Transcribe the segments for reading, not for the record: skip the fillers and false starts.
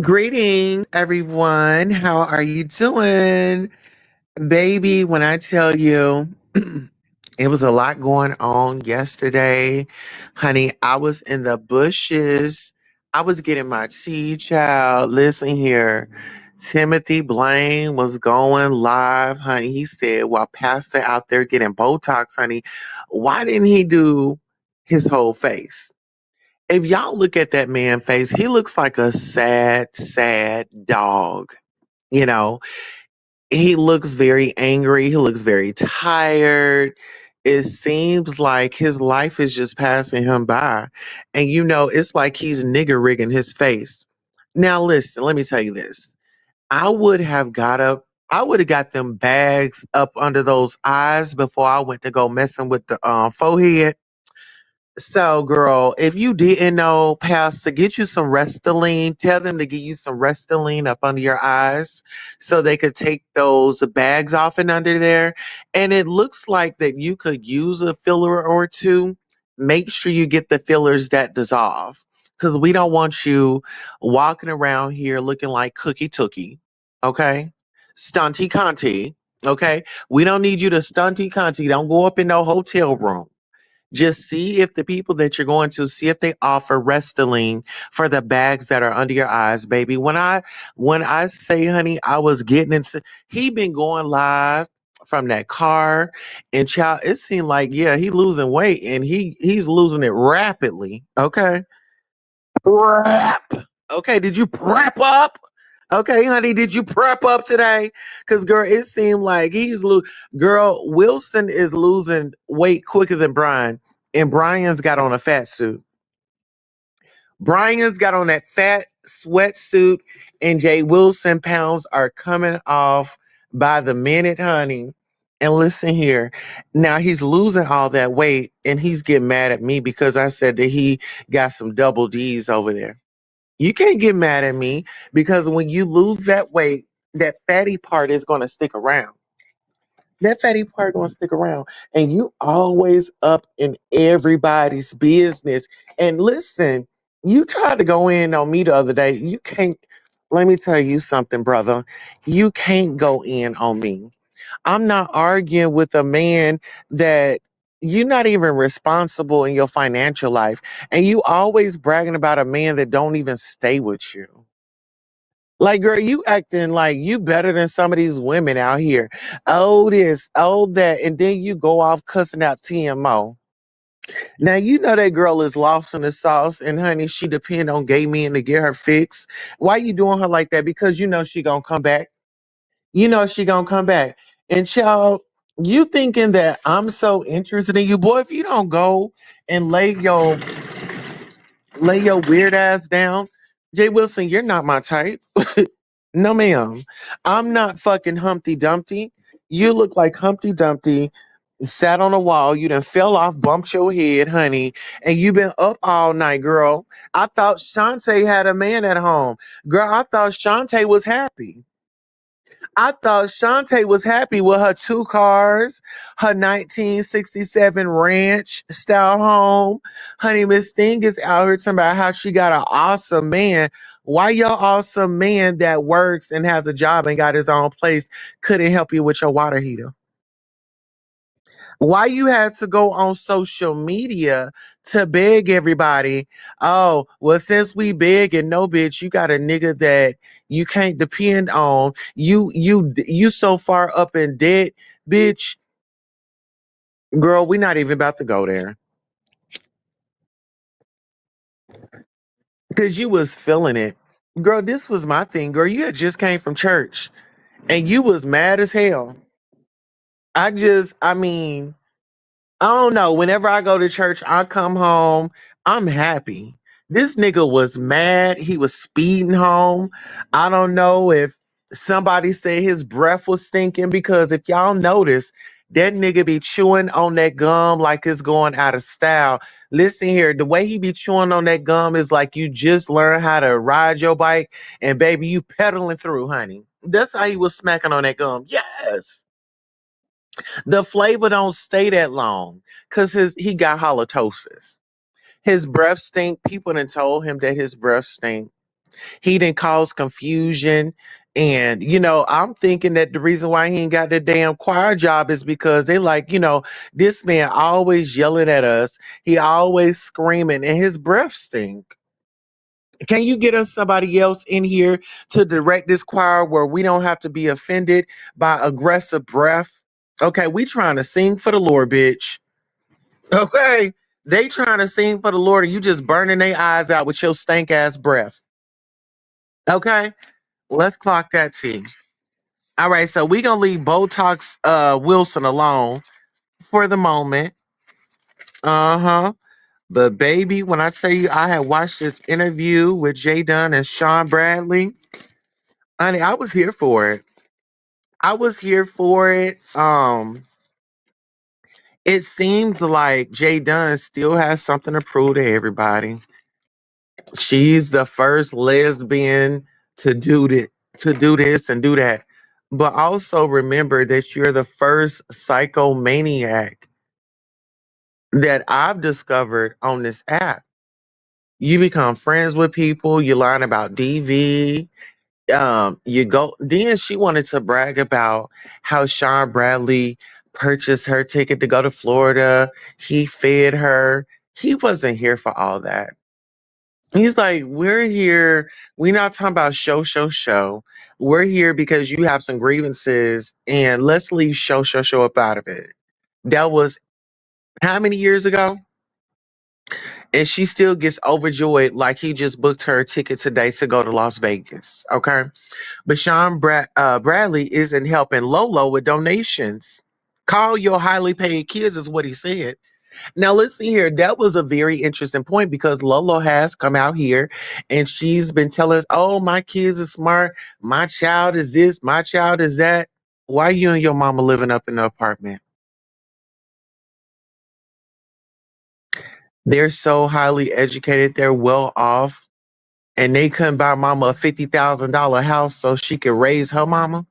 Greetings, everyone. How are you doing? Baby, when I tell you, it was a lot going on yesterday. Honey, I was in the bushes. I was getting my tea, child. Listen here. Timothy Blaine was going live, honey. He said, while Pastor out there getting Botox, honey, why didn't he do his whole face? If y'all look at that man face, he looks like a sad, sad dog. You know, he looks very angry. He looks very tired. It seems like his life is just passing him by. And it's like he's nigger rigging his face. Now, listen, let me tell you this. I would have got up, I would have got them bags up under those eyes before I went to go messing with the forehead. So, girl, if you didn't know, Pastor, get you some Restylane. Tell them to get you some Restylane up under your eyes so they could take those bags off and under there. And it looks like that you could use a filler or two. Make sure you get the fillers that dissolve because we don't want you walking around here looking like Cookie Tookie. Okay? Stunty Conti. Okay? We don't need you to stunty Conti. Don't go up in no hotel room. Just see if the people that you're going to see if they offer Restylane for the bags that are under your eyes, baby. When I say, honey, I was getting into. He been going live from that car, and child, it seemed like yeah, he losing weight, and he's losing it rapidly. Okay, prep. Okay, did you prep up? Okay, honey, did you prep up today? Cause girl, it seemed like girl, Wilson is losing weight quicker than Brian. And Brian's got on a fat suit. Brian's got on that fat sweatsuit, and Jay Wilson pounds are coming off by the minute, honey. And listen here. Now he's losing all that weight, and he's getting mad at me because I said that he got some double D's over there. You can't get mad at me because when you lose that weight, that fatty part is going to stick around. That fatty part going to stick around. And you always up in everybody's business. And listen, you tried to go in on me the other day. You can't, let me tell you something, brother. You can't go in on me. I'm not arguing with a man that you're not even responsible in your financial life. And you always bragging about a man that don't even stay with you. Like, girl, you acting like you better than some of these women out here. Oh, this, oh, that. And then you go off cussing out TMO. Now, you know that girl is lost in the sauce. And honey, she depend on gay men to get her fixed. Why you doing her like that? Because you know she gonna come back. You know she gonna come back. And child, you thinking that I'm so interested in you. Boy, if you don't go and lay your weird ass down, Jay Wilson, you're not my type. No, ma'am. I'm not fucking Humpty Dumpty. You look like Humpty Dumpty sat on a wall. You done fell off, bumped your head, honey, and you been up all night, girl. I thought Shantae had a man at home. Girl, I thought Shantae was happy. I thought Shantae was happy with her two cars, her 1967 ranch style home. Honey, Miss Thing is out here talking about how she got an awesome man. Why your awesome man that works and has a job and got his own place couldn't help you with your water heater? Why you had to go on social media to beg everybody? Oh, well, since we beg and no bitch, you got a nigga that you can't depend on. You so far up in debt, bitch. Girl, we not even about to go there. Cause you was feeling it. Girl, this was my thing. Girl, you had just came from church and you was mad as hell. I mean, I don't know. Whenever I go to church, I come home, I'm happy. This nigga was mad. He was speeding home. I don't know if somebody said his breath was stinking because if y'all notice, that nigga be chewing on that gum like it's going out of style. Listen here, the way he be chewing on that gum is like you just learned how to ride your bike and baby, you pedaling through, honey. That's how he was smacking on that gum. Yes. The flavor don't stay that long because he got halitosis. His breath stink. People done told him that his breath stink. He didn't cause confusion. And, I'm thinking that the reason why he ain't got the damn choir job is because they like, this man always yelling at us. He always screaming and his breath stink. Can you get us somebody else in here to direct this choir where we don't have to be offended by aggressive breath? Okay, we trying to sing for the Lord, bitch. Okay. They trying to sing for the Lord and you just burning their eyes out with your stank ass breath. Okay. Let's clock that T. All right, so we gonna leave Botox Wilson alone for the moment. Uh-huh. But baby, when I tell you I had watched this interview with Jay Dunn and Sean Bradley, honey, I was here for it. I was here for it. It seems like Jay Dunn still has something to prove to everybody. She's the first lesbian to do this and do that. But also remember that you're the first psychomaniac that I've discovered on this app. You become friends with people, you learn about DV. You go then she wanted to brag about how Sean Bradley purchased her ticket to go to Florida. He fed her. He wasn't here for all that. He's like, we're here. We're not talking about show. We're here because you have some grievances and let's leave show up out of it. That was how many years ago? And she still gets overjoyed like he just booked her a ticket today to go to Las Vegas. Okay. But Bradley isn't helping Lolo with donations. Call your highly paid kids is what he said. Now listen here, that was a very interesting point because Lolo has come out here and she's been telling us, oh, my kids are smart. My child is this, my child is that. Why you and your mama living up in the apartment? They're so highly educated, they're well off, and they couldn't buy mama a $50,000 house so she could raise her mama.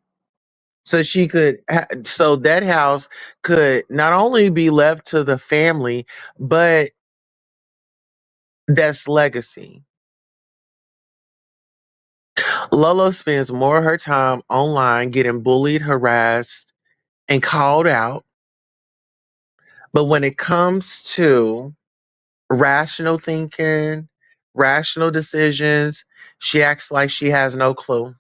So that house could not only be left to the family, but that's legacy. Lolo spends more of her time online getting bullied, harassed, and called out. But when it comes to rational thinking, rational decisions, she acts like she has no clue.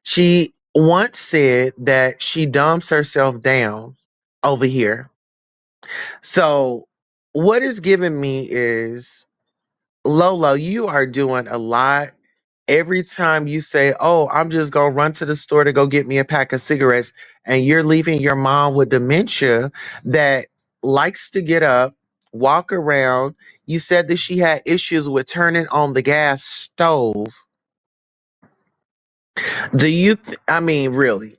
She once said that she dumps herself down over here. So, what is giving me is Lolo, you are doing a lot. Every time you say, oh, I'm just going to run to the store to go get me a pack of cigarettes, and you're leaving your mom with dementia that likes to get up, walk around. You said that she had issues with turning on the gas stove. I mean, really,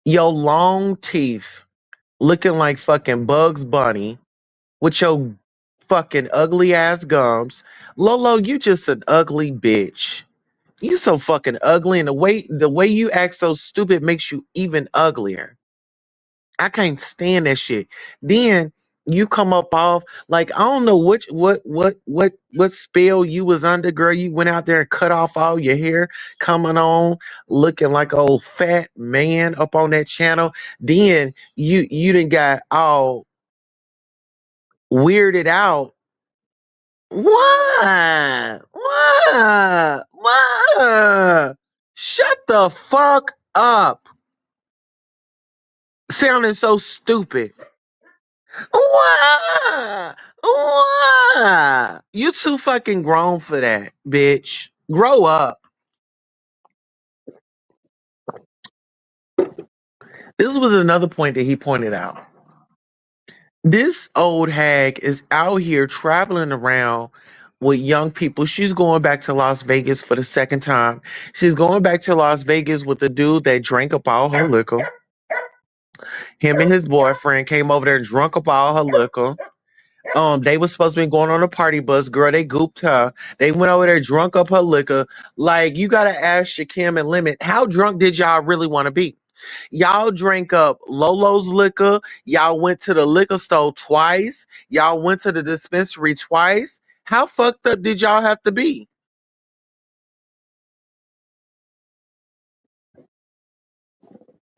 your long teeth looking like fucking Bugs Bunny with your fucking ugly ass gums. Lolo, you just an ugly bitch. You so fucking ugly, and the way you act so stupid makes you even uglier. I can't stand that shit. Then you come up off like I don't know what spell you was under, girl. You went out there and cut off all your hair, coming on looking like a old fat man up on that channel. Then you done got all weirded out. What? What? What? Shut the fuck up. Sounding so stupid. What? What? You too fucking grown for that, bitch. Grow up. This was another point that he pointed out. This old hag is out here traveling around with young people. She's going back to Las Vegas for the second time. She's going back to Las Vegas with the dude that drank up all her liquor. Him and his boyfriend came over there and drunk up all her liquor. They was supposed to be going on a party bus. Girl, they gooped her. They went over there, drunk up her liquor. Like, you gotta ask Shakim and Limit, how drunk did y'all really want to be? Y'all drank up Lolo's liquor. Y'all went to the liquor store twice. Y'all went to the dispensary twice. How fucked up did y'all have to be?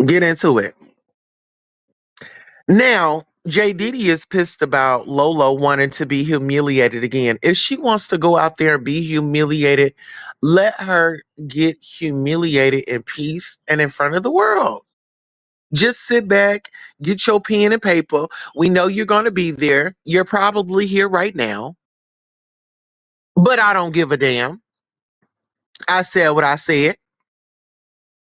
Get into it. Now, Jdiddy is pissed about Lolo wanting to be humiliated again. If she wants to go out there and be humiliated, let her get humiliated in peace and in front of the world. Just sit back, get your pen and paper. We know you're going to be there. You're probably here right now, but I don't give a damn. I said what I said.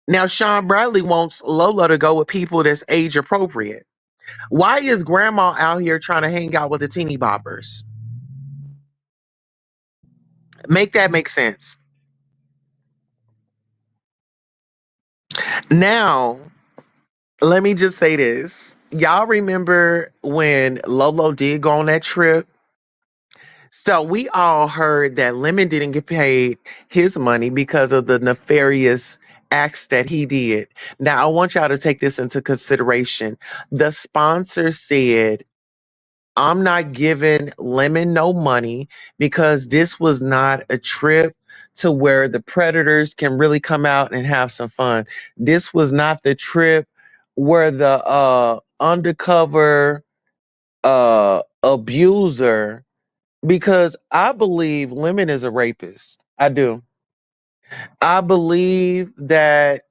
Now, Sean Bradley wants Lolo to go with people that's age appropriate. Why is grandma out here trying to hang out with the teeny boppers? Make that make sense. Now, let me just say this. Y'all remember when Lolo did go on that trip? So we all heard that Lemon didn't get paid his money because of the nefarious acts that he did. Now, I want y'all to take this into consideration. The sponsor said, I'm not giving Lemon no money because this was not a trip to where the predators can really come out and have some fun. This was not the trip where the undercover abuser, because I believe Lemon is a rapist. I do. I believe that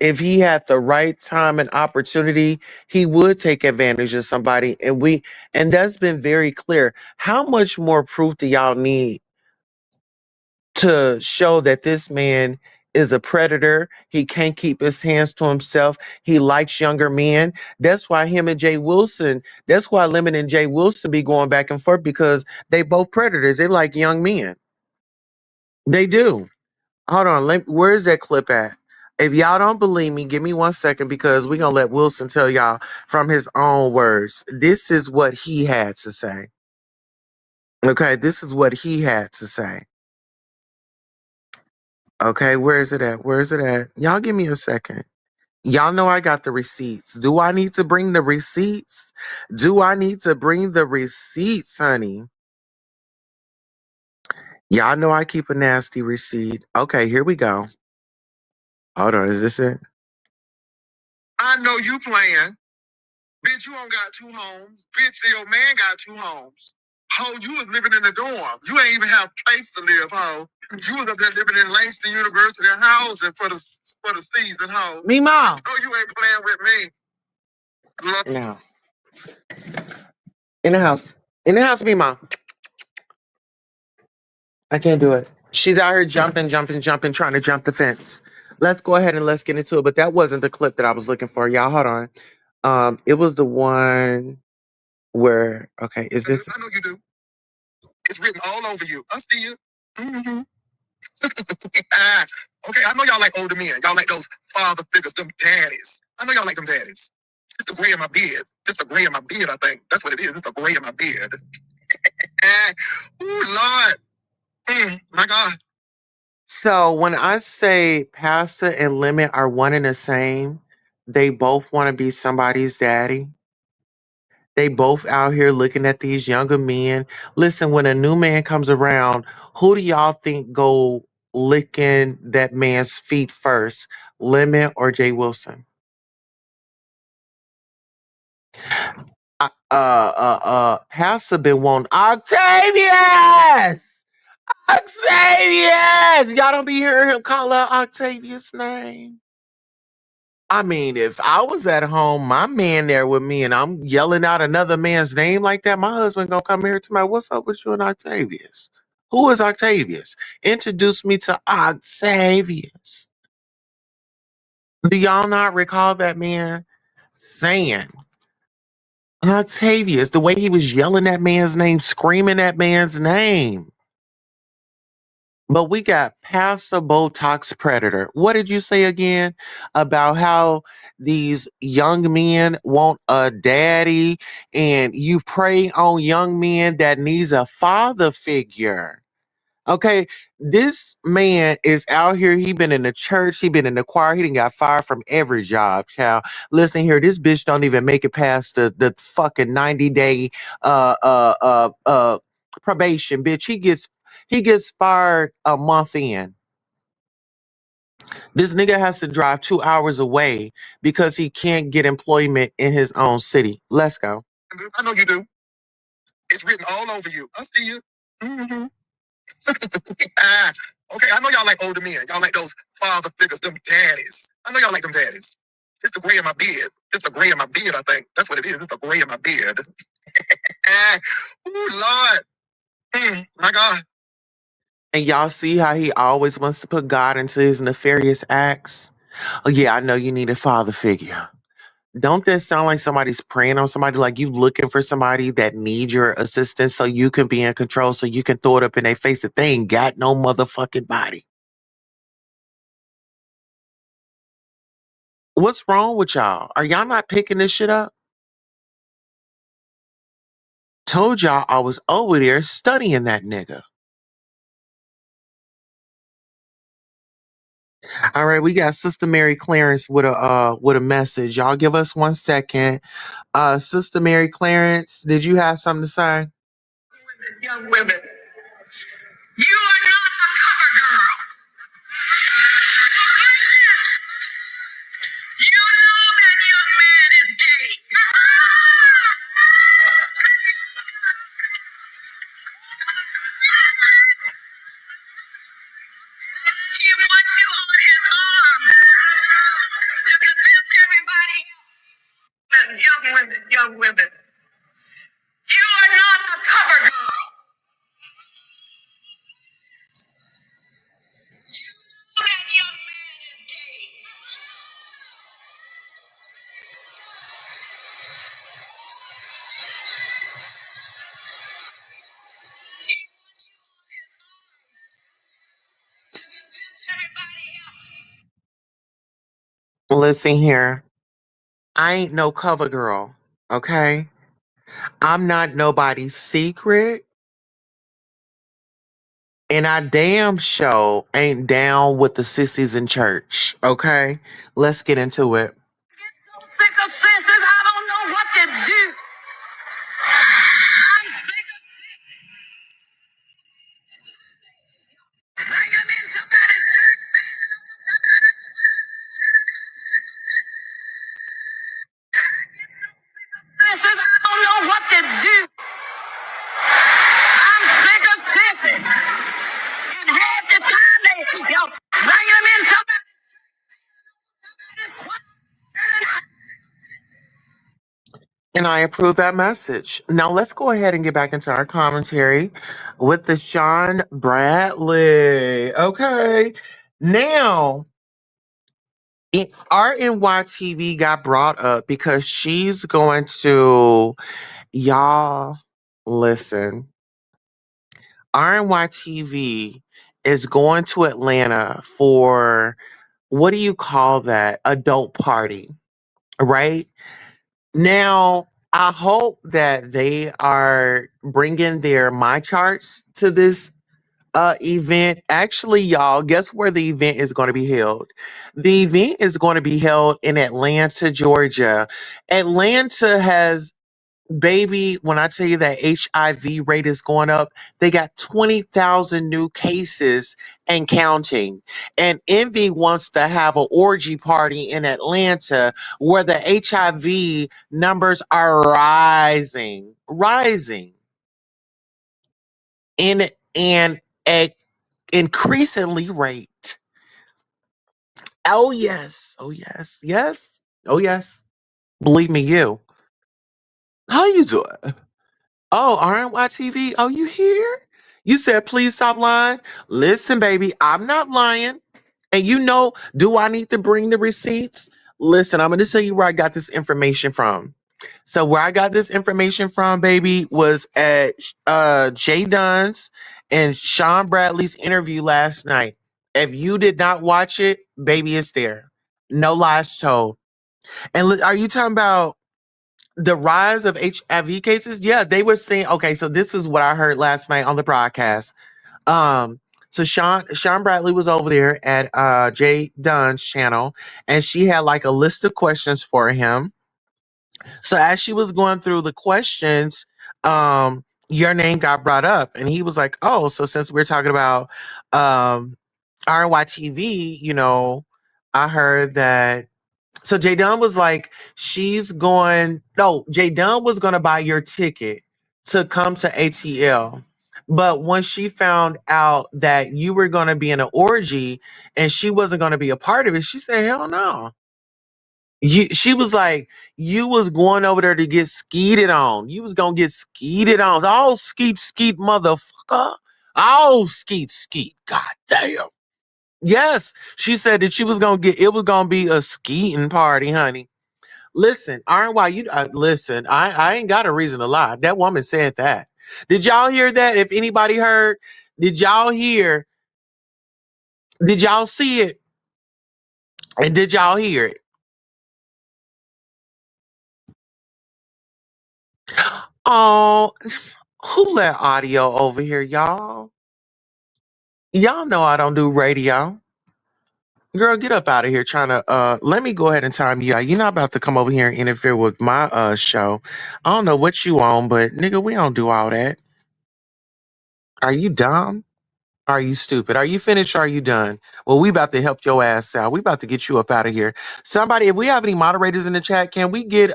if he had the right time and opportunity, he would take advantage of somebody. And that's been very clear. How much more proof do y'all need to show that this man is a predator? He can't keep his hands to himself. He likes younger men. That's why him and Jay Wilson, that's why Lemon and Jay Wilson be going back and forth, because they both predators. They like young men. They do. Hold on. Where's that clip at? If y'all don't believe me, give me 1 second, because we're going to let Wilson tell y'all from his own words. This is what he had to say. Okay, this is what he had to say. Okay, where is it at? Where is it at? Y'all give me a second. Y'all know I got the receipts. Do I need to bring the receipts? Do I need to bring the receipts, honey? Y'all know I keep a nasty receipt. Okay, here we go. Hold on, is this it? I know you playing. Bitch, you don't got two homes. Bitch, your man got two homes. Ho, you was living in the dorm. You ain't even have a place to live, ho. You was up there living in Langston University housing for the season, ho. Me mom. Oh, you ain't playing with me. No. In the house. In the house, me mom. I can't do it. She's out here jumping, trying to jump the fence. Let's go ahead and let's get into it. But that wasn't the clip that I was looking for. Y'all, hold on. It was the one where, okay, is this? I know you do. It's written all over you. I see you. Mm-hmm. Okay, I know y'all like older men. Y'all like those father figures, them daddies. I know y'all like them daddies. It's the gray in my beard. It's the gray in my beard, I think. That's what it is. It's the gray in my beard. Ooh, Lord. My God. So when I say Pasta and Lemon are one and the same, they both want to be somebody's daddy. They both out here looking at these younger men. Listen, when a new man comes around, who do y'all think go licking that man's feet first? Lemon or Jay Wilson? Pasta been wanting Octavius! Octavius! Y'all don't be hearing him call out Octavius' name. I mean, if I was at home, my man there with me, and I'm yelling out another man's name like that, my husband gonna come here to me. What's up with you and Octavius? Who is Octavius? Introduce me to Octavius. Do y'all not recall that man saying Octavius, the way he was yelling that man's name, screaming that man's name? But we got Passa BOTOX Predator. What did you say again about how these young men want a daddy, and you prey on young men that needs a father figure? Okay, this man is out here. He been in the church. He been in the choir. He done got fired from every job, child. Listen here, this bitch don't even make it past the fucking 90-day probation, bitch. He gets fired a month in. This nigga has to drive 2 hours away because he can't get employment in his own city. Let's go. I know you do. It's written all over you. I see you. Mm-hmm. Okay, I know y'all like older men. Y'all like those father figures, them daddies. I know y'all like them daddies. It's the gray in my beard. It's the gray in my beard, I think. That's what it is. It's the gray in my beard. Oh, Lord. My God. And y'all see how he always wants to put God into his nefarious acts? Oh, yeah, I know you need a father figure. Don't that sound like somebody's preying on somebody? Like you looking for somebody that needs your assistance so you can be in control, so you can throw it up in their face that they ain't got no motherfucking body. What's wrong with y'all? Are y'all not picking this shit up? Told y'all I was over there studying that nigga. All right, we got Sister Mary Clarence with a message. Y'all give us 1 second. Sister Mary Clarence, did you have something to say? Young women, you are not a cover girl. You know that young man is gay. He wants you on his arm to convince everybody. Young women, you are not a cover girl. That young man is gay. Listen here. I ain't no cover girl, okay? I'm not nobody's secret, and I damn sure ain't down with the sissies in church, okay? Let's get into it. I'm sick of sisters. I don't know what to do. I'm sick of sisters. Bring them in somebody's church, man. Sisters, I don't know what to do. I'm sick of sisters. And half the time yo, bring them in somebody's church. And I approve that message. Now let's go ahead and get back into our commentary with the Sean Bradley. Okay. Now, RNYTV got brought up because she's going to, y'all, listen. RNYTV is going to Atlanta for, what do you call that? Adult party, right? Now, I hope that they are bringing their my charts to this event. Actually, y'all, guess where the event is going to be held? The event is going to be held in Atlanta, Georgia. Atlanta has, baby, when I tell you that HIV rate is going up, they got 20,000 new cases and counting. And Envy wants to have an orgy party in Atlanta where the HIV numbers are rising in an increasingly rate. Oh yes, oh yes, yes, oh yes. Believe me, you. How you doing? Oh, RNYTV. Oh, you here? You said, please stop lying. Listen, baby, I'm not lying. And you know, do I need to bring the receipts? Listen, I'm going to tell you where I got this information from. So where I got this information from, baby, was at Jay Dunn's and Sean Bradley's interview last night. If you did not watch it, baby, it's there. No lies told. And are you talking about the rise of HIV cases? Yeah, they were saying, okay, so this is what I heard last night on the broadcast. Um, so Sean Bradley was over there at Jay Dunn's channel, and she had like a list of questions for him. So as she was going through the questions, your name got brought up, and he was like, "Oh, so since we're talking about RYTV, I heard that. So J Dunn was like, she's going, no, J Dunn was going to buy your ticket to come to ATL. But once she found out that you were going to be in an orgy and she wasn't going to be a part of it, she said, hell no. She was like, you was going over there to get skeeted on. You was going to get skeeted on. Oh, skeet, skeet, motherfucker. Oh, skeet, skeet. God damn. Yes, she said that she was gonna get it was gonna be a skeeting party, honey. Listen, RNY, you listen. I ain't got a reason to lie. That woman said that. Did y'all hear that? If anybody heard, did y'all hear? Did y'all see it? And did y'all hear it? Oh, who let audio over here, y'all? Y'all know I don't do radio. Girl, get up out of here trying to let me go ahead and time you out. You're not about to come over here and interfere with my show. I don't know what you on, but nigga, we don't do all that. Are you dumb? Are you stupid? Are you finished or are you done? Well, we about to help your ass out. We about to get you up out of here. Somebody, if we have any moderators in the chat, can we get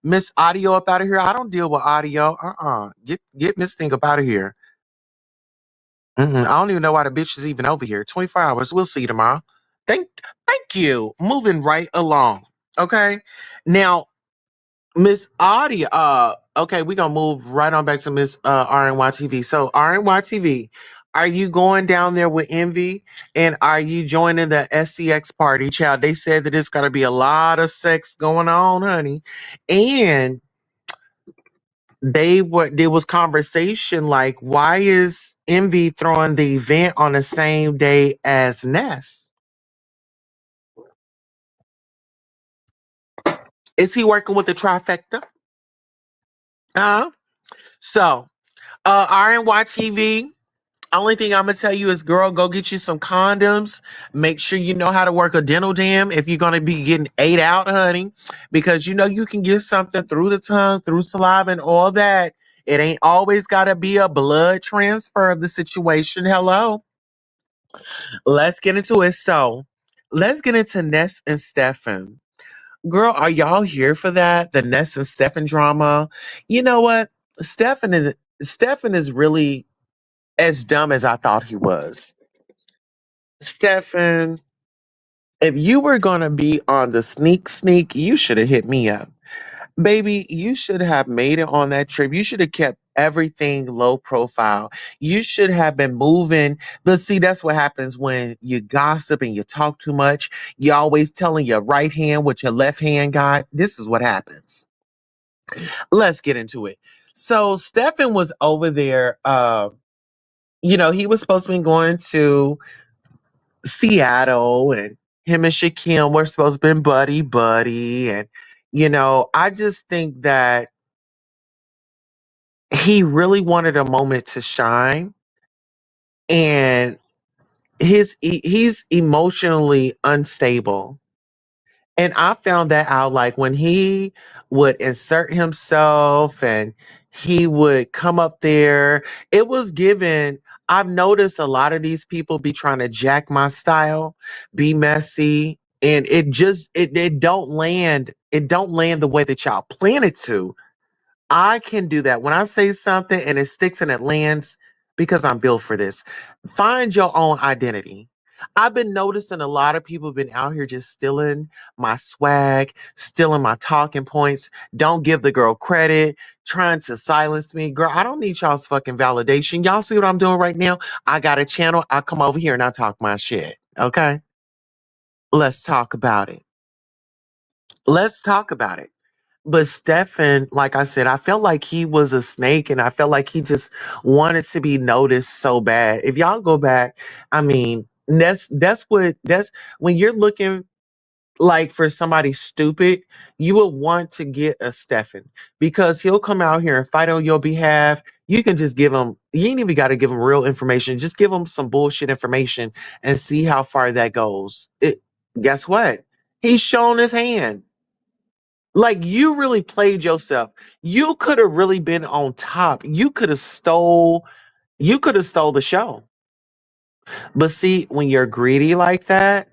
Miss Audio up out of here? I don't deal with audio. Get Miss Thing up out of here. I don't even know why the bitch is even over here. 24 hours. We'll see you tomorrow. Thank thank you. Moving right along. Okay. Now, Miss Audio, okay, we're gonna move right on back to Miss RNY TV. So RNY TV, are you going down there with Envy? And are you joining the SCX party? Child, they said that it's gonna be a lot of sex going on, honey. And there was conversation like, why is Envy throwing the event on the same day as Ness? Is he working with the trifecta? Uh-huh. So RNY TV. Only thing I'm gonna tell you is, girl, go get you some condoms. Make sure you know how to work a dental dam if you're gonna be getting ate out, honey, because you know you can get something through the tongue, through saliva, and all that. It ain't always gotta be a blood transfer of the situation. Hello, let's get into it. So, let's get into Ness and Stefan. Girl, are y'all here for that? The Ness and Stefan drama. You know what? Stefan is Stefan is really as dumb as I thought he was. Stefan, if you were gonna be on the sneak, you should have hit me up. Baby, you should have made it on that trip. You should have kept everything low profile. You should have been moving. But see, that's what happens when you gossip and you talk too much. You're always telling your right hand what your left hand got. This is what happens. Let's get into it. So Stefan was over there. He was supposed to be going to Seattle, and him and Shaquem were supposed to be buddy buddy. And I just think that he really wanted a moment to shine, and he's emotionally unstable. And I found that out like when he would insert himself and he would come up there, it was given. I've noticed a lot of these people be trying to jack my style, be messy, and it don't land. It don't land the way that y'all plan it to. I can do that. When I say something and it sticks and it lands, because I'm built for this. Find your own identity. I've been noticing a lot of people have been out here just stealing my swag, stealing my talking points. Don't give the girl credit, trying to silence me. Girl, I don't need y'all's fucking validation. Y'all see what I'm doing right now? I got a channel. I come over here and I talk my shit. Okay? Let's talk about it. Let's talk about it. But Stefan, like I said, I felt like he was a snake and I felt like he just wanted to be noticed so bad. If y'all go back, I mean, that's when you're looking like for somebody stupid, you would want to get a Stefan because he'll come out here and fight on your behalf. You can just give him, you ain't even got to give him real information. Just give him some bullshit information and see how far that goes. Guess what? He's shown his hand. Like you really played yourself. You could have really been on top. You could have stole the show. But see, when you're greedy like that,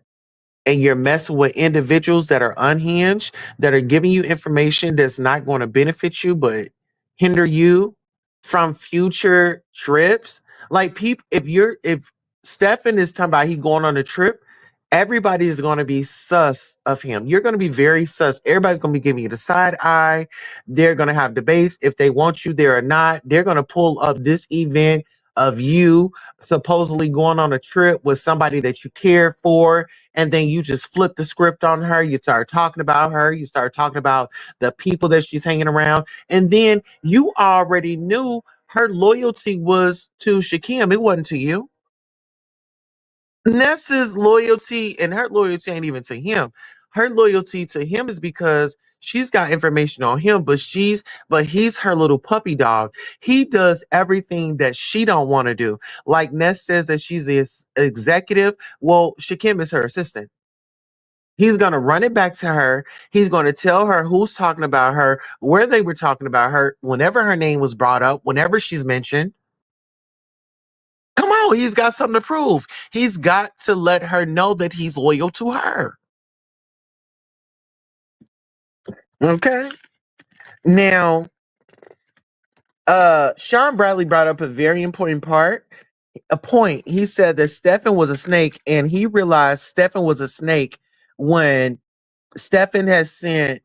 and you're messing with individuals that are unhinged, that are giving you information that's not going to benefit you, but hinder you from future trips. Like people, if Stefan is talking about he going on a trip, everybody is going to be sus of him. You're going to be very sus. Everybody's going to be giving you the side eye. They're going to have debates if they want you there or not. They're going to pull up this event of you supposedly going on a trip with somebody that you care for, and then you just flip the script on her. You start talking about her. You start talking about the people that she's hanging around. And then you already knew her loyalty was to Shakim. It wasn't to you. Nessa's loyalty, and her loyalty ain't even to him. Her loyalty to him is because she's got information on him, but he's her little puppy dog. He does everything that she don't want to do. Like Ness says that she's the executive. Well, Shakim is her assistant. He's going to run it back to her. He's going to tell her who's talking about her, where they were talking about her, whenever her name was brought up, whenever she's mentioned. Come on, he's got something to prove. He's got to let her know that he's loyal to her. Okay. Now, Sean Bradley brought up a very important a point. He said that Stefan was a snake, and he realized Stefan was a snake when Stefan has sent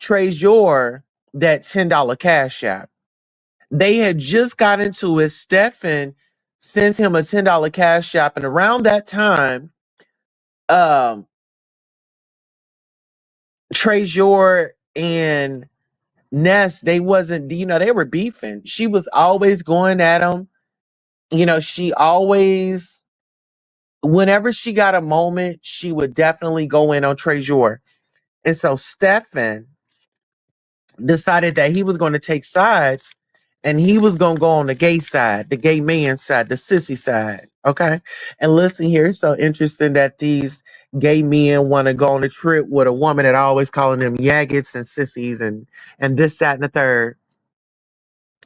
Trezor that $10 cash app. They had just got into it. Stefan sent him a $10 cash app, and around that time, um, Trezor and Ness, they wasn't, they were beefing. She was always going at him. She always, whenever she got a moment, she would definitely go in on Trezor. And so Stefan decided that he was going to take sides, and he was going to go on the gay side, the gay man side, the sissy side. Okay. And listen here, it's so interesting that these gay men want to go on a trip with a woman that always calling them yaggots and sissies and this, that, and the third.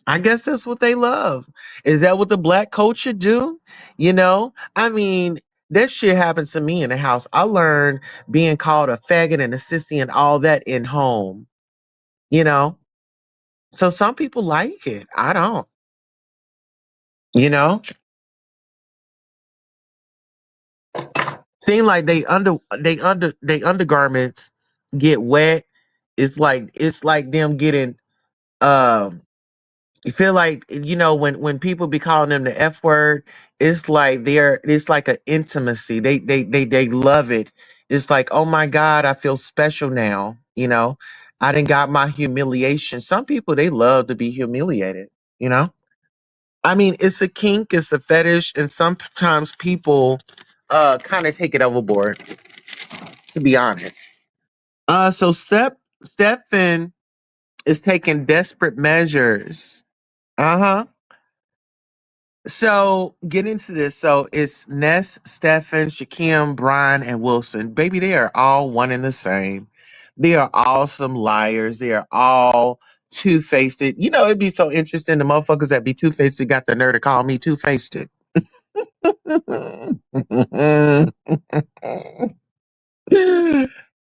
I guess that's what they love. Is that what the black culture do? I mean, that shit happens to me in the house. I learned being called a faggot and a sissy and all that in home, you know? So some people like it. I don't, you know? Seem like they undergarments get wet. It's like them getting um you feel like when people be calling them the F word, it's like an intimacy. They love it. It's like, oh my God, I feel special now. I didn't got my humiliation. Some people they love to be humiliated. I mean, it's a kink, it's a fetish, and sometimes people kind of take it overboard, to be honest. So Stefan is taking desperate measures. Uh-huh. So get into this. So it's Ness, Stefan, Shakim, Brian, and Wilson. Baby, they are all one and the same. They are all some liars. They are all two-faced. It'd be so interesting. The motherfuckers that be two-faced got the nerve to call me two-faced.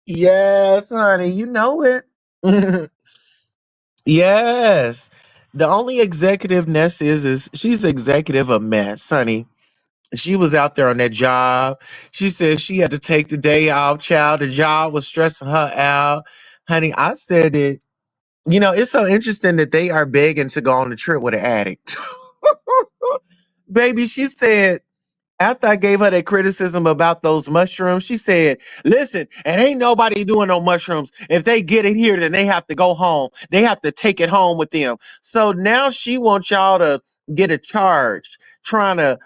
Yes, honey, you know it. Yes. The only executive Ness is she's executive of mess, honey. She was out there on that job. She said she had to take the day off, child. The job was stressing her out. Honey, I said it. It's so interesting that they are begging to go on the trip with an addict. Baby, she said, after I gave her that criticism about those mushrooms, she said, listen, and ain't nobody doing no mushrooms. If they get it here, then they have to go home. They have to take it home with them. So now she wants y'all to get a charge trying to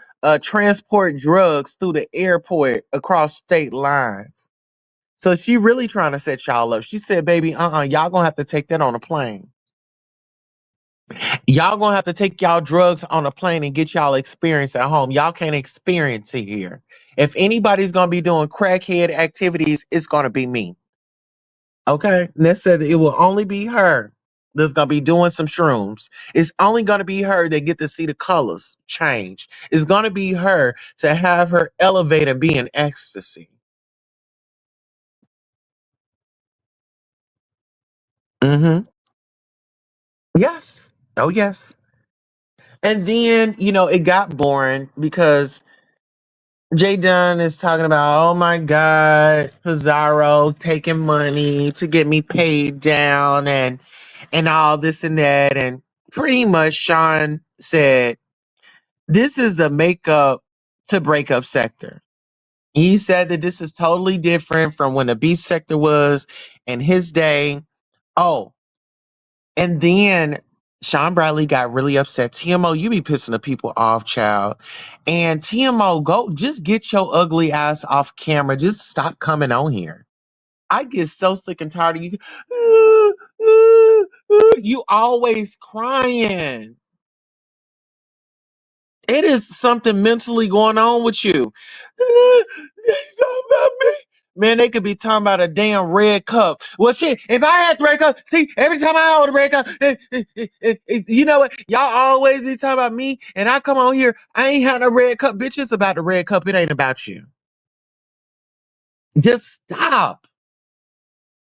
transport drugs through the airport across state lines. So she really trying to set y'all up. She said, baby, y'all gonna have to take that on a plane. Y'all gonna have to take y'all drugs on a plane and get y'all experience at home. Y'all can't experience it here. If anybody's gonna be doing crackhead activities, it's gonna be me. Okay? Ness said that it will only be her. that's gonna be doing some shrooms. It's only gonna be her that get to see the colors change. It's gonna be her to have her elevate and be in ecstasy. Mm-hmm. Yes. Oh yes. And then, it got boring because Jay Dunn is talking about, oh my God, Pizarro taking money to get me paid down and all this and that. And pretty much Sean said, this is the makeup to breakup sector. He said that this is totally different from when the beef sector was in his day. Oh, and then Sean Bradley got really upset. TMO, you be pissing the people off, child. And TMO, go just get your ugly ass off camera. Just stop coming on here. I get so sick and tired of you. You always crying. It is something mentally going on with you. They talking about me. Man, they could be talking about a damn red cup. Well, shit, if I had the red cup, see, every time I hold a red cup, you know what? Y'all always be talking about me, and I come on here, I ain't had a red cup. Bitch, it's about the red cup. It ain't about you. Just stop.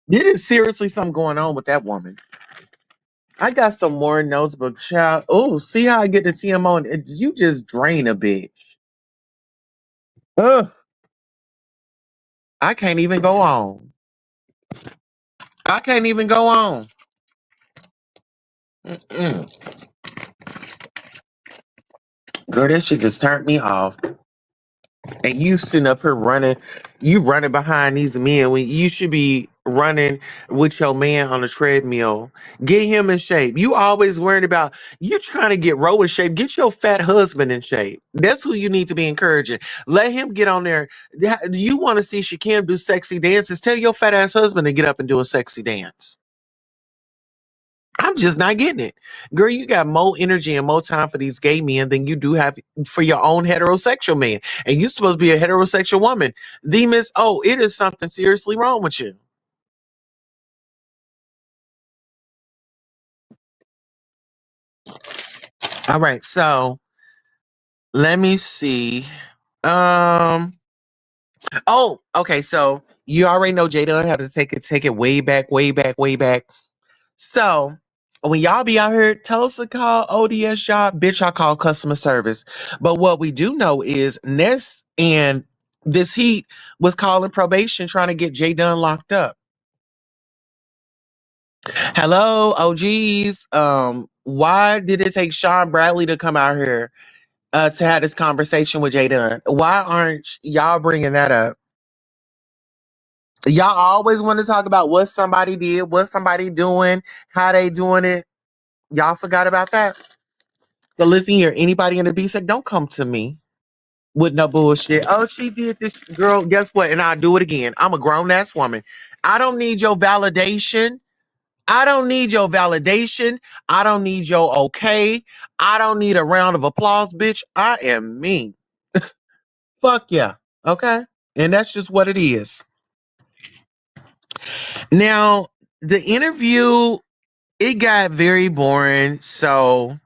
There is seriously something going on with that woman. I got some more notes, but child, oh, see how I get the TMO, and you just drain a bitch. Ugh. I can't even go on. I can't even go on. Mm-mm. Girl, that shit just turned me off. And you sitting up here running, you running behind these men when you should be running with your man on a treadmill. Get him in shape. You always worried about you trying to get Ro in shape. Get your fat husband in shape. That's who you need to be encouraging. Let him get on there. You want to see Shakim do sexy dances? Tell your fat ass husband to get up and do a sexy dance. I'm just not getting it. Girl, you got more energy and more time for these gay men than you do have for your own heterosexual man. And you're supposed to be a heterosexual woman. The Miss, oh, it is something seriously wrong with you. All right, so let me see. Um, oh, okay, so you already know Jada had to take it way back, way back, way back. So when y'all be out here, tell us to call ODS y'all. Bitch, I call customer service. But what we do know is Ness and this heat was calling probation trying to get Jay Dunn locked up. Hello, OGs. Why did it take Sean Bradley to come out here to have this conversation with Jay Dunn? Why aren't y'all bringing that up? Y'all always want to talk about what somebody did, what somebody doing, how they doing it. Y'all forgot about that? So listen here, anybody in the B sec, don't come to me with no bullshit. Oh, she did this, girl. Guess what? And I'll do it again. I'm a grown ass woman. I don't need your validation. I don't need your validation. I don't need your okay. I don't need a round of applause, bitch. I am me. Fuck yeah. Okay. And that's just what it is. Now, the interview, it got very boring. So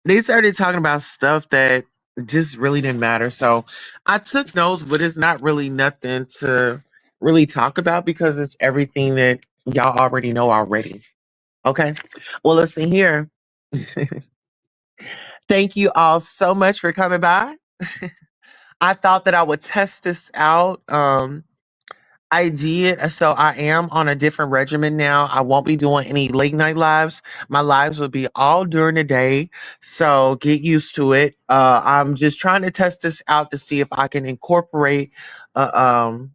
they started talking about stuff that just really didn't matter. So I took notes, but it's not really nothing to really talk about because it's everything that y'all already know already. Okay. Well, listen here. Thank you all so much for coming by. I thought that I would test this out. I did. So I am on a different regimen now. I won't be doing any late night lives. My lives will be all during the day. So get used to it. I'm just trying to test this out to see if I can incorporate uh, um,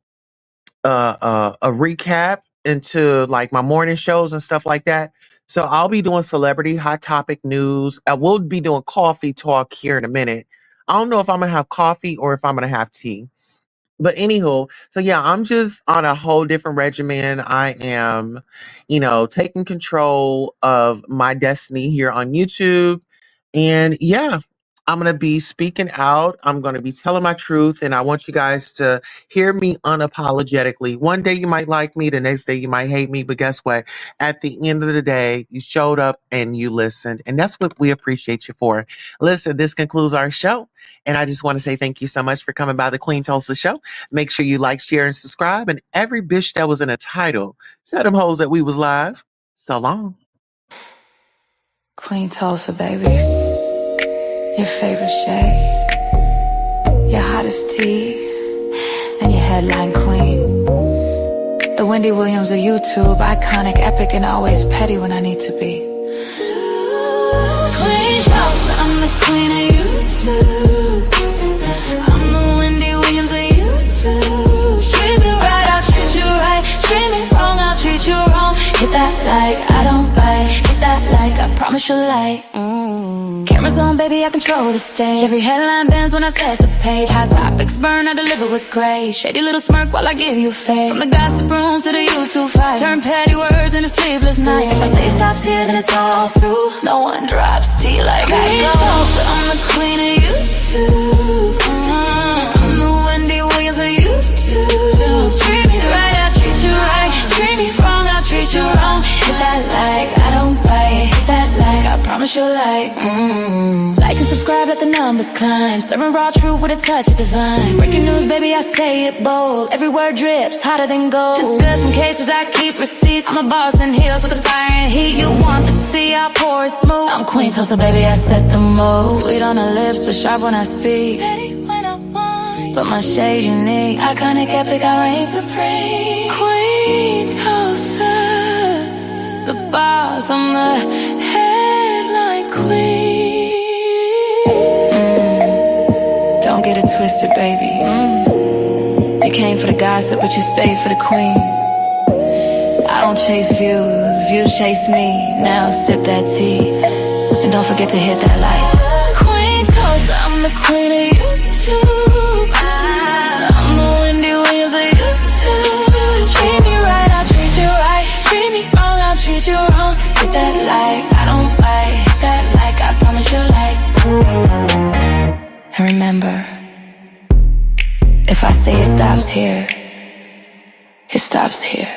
a recap into like my morning shows and stuff like that. So I'll be doing celebrity hot topic news. I will be doing coffee talk here in a minute. I don't know if I'm gonna have coffee or if I'm gonna have tea. But anywho, so yeah, I'm just on a whole different regimen. I am, taking control of my destiny here on YouTube. And yeah, I'm going to be speaking out. I'm going to be telling my truth. And I want you guys to hear me unapologetically. One day you might like me. The next day you might hate me. But guess what? At the end of the day, you showed up and you listened. And that's what we appreciate you for. Listen, this concludes our show. And I just want to say thank you so much for coming by the Queen Tulsa Show. Make sure you like, share, and subscribe. And every bitch that was in a title, tell them hoes that we was live. So long. Queen Tulsa, baby. Your favorite shade, your hottest tea, and your headline queen. The Wendy Williams of YouTube, iconic, epic, and always petty when I need to be. Queen Tulsa, I'm the queen of YouTube. I'm the Wendy Williams of YouTube. Treat me right, I'll treat you right. Treat me wrong, I'll treat you wrong. Hit that like, I don't bite. Hit that like, I promise you'll like. Cameras on, baby, I control the stage. Every headline bends when I set the page. Hot topics burn, I deliver with grace. Shady little smirk while I give you faith. From the gossip rooms to the YouTube fight, turn petty words into sleepless nights. If I say stops here, then it's all through. No one drops tea like I go. I'm the queen of YouTube. I'm the Wendy Williams of YouTube. Treat me right, I'll treat you right. Treat me wrong, I'll treat you wrong. Hit that like, I don't bite. Hit that like, I promise you'll like. Like and subscribe, let the numbers climb. Serving raw truth with a touch of divine. Breaking news, baby, I say it bold. Every word drips, hotter than gold. Discussing cases, I keep receipts. I'm a boss in heels with the fire and heat. You want the tea, I pour it smooth. I'm Queen Tulsa, baby, I set the mood. Sweet on the lips, but sharp when I speak. Petty when I want, but my shade unique. Iconic, epic, I reign supreme. Queen Tulsa, the boss, I'm the headline queen. Don't get it twisted, baby. You came for the gossip, but you stayed for the queen. I don't chase views, views chase me. Now sip that tea, and don't forget to hit that like. Queen Tulsa, I'm the queen of YouTube. I'm the Wendy Williams of YouTube. Treat me right, I'll treat you right. Treat me wrong, I'll treat you wrong. Hit that like, I don't bite. Hit that like, I promise you'll like. And remember, if I say it stops here, it stops here.